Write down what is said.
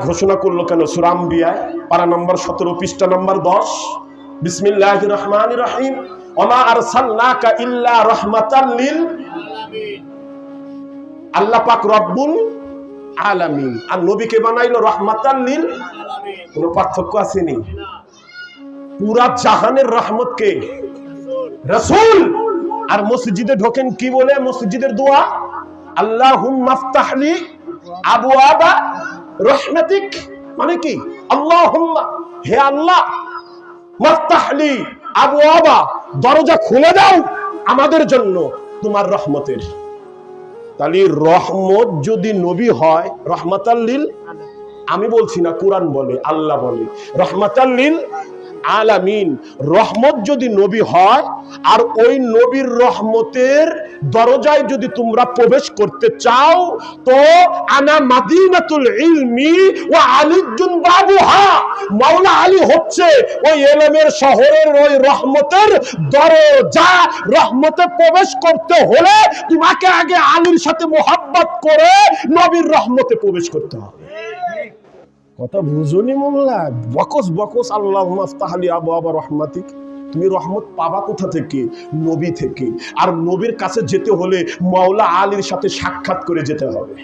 ঘোষণা করলো কেন? সূরা আম্বিয়ায় পারা নম্বর 17 পৃষ্ঠা নম্বর 10, বিসমিল্লাহির রহমানির রহিম, ওমা আরসালনাকা ইল্লা রাহমাতাল লিল আলামিন। আল্লাহ পাক রব্বুল আলামিন, আর নবীকে বানাইলো রাহমাতাল লিল আলামিন। কোনো পার্থক্য আছে নি? পুরা জাহানের রহমত কে? রাসূল। আর মসজিদে ঢোকেন কি বলে? মসজিদের দোয়া, আল্লাহুম্মা আফতাহলি আবওয়াবা রাহমাতিক, মানে কি? আল্লাহুম্মা, হে আল্লাহ, মাফতাহলি আবওয়াবা, দরজা খুলে দাও আমাদের জন্য তোমার রহমতের। তাহলে রহমত যদি নবী হয় রহমাতাল লিল, আমি বলছি না, কোরআন বলে, আল্লাহ বলে রহমাতাল লিল আলামিন। রহমত যদি নবী হয়, আর ওই নবীর রহমতের দরজায় যদি তোমরা প্রবেশ করতে চাও, তো আনা মাদিনাতুল ইলমি ওয়া আলিজুন বাবুহা, মাওলা আলী হচ্ছে ওই ইলমের শহরের ওই রহমতের দরজা। রহমতে প্রবেশ করতে হলে তোমাকে আগে আলীর সাথে মোহাব্বত করে নবীর রহমতে প্রবেশ করতে হবে। কথা বুঝুনি মোল্লা? বকস বকস, আল্লাহুম্মা আফতাহলি আবওয়াবা রাহমাতিক। তুমি রহমত পাবা কোথা থেকে? নবী থেকে। আর নবীর কাছে যেতে হলে মাওলা আলীর সাথে সাক্ষাৎ করে যেতে হবে।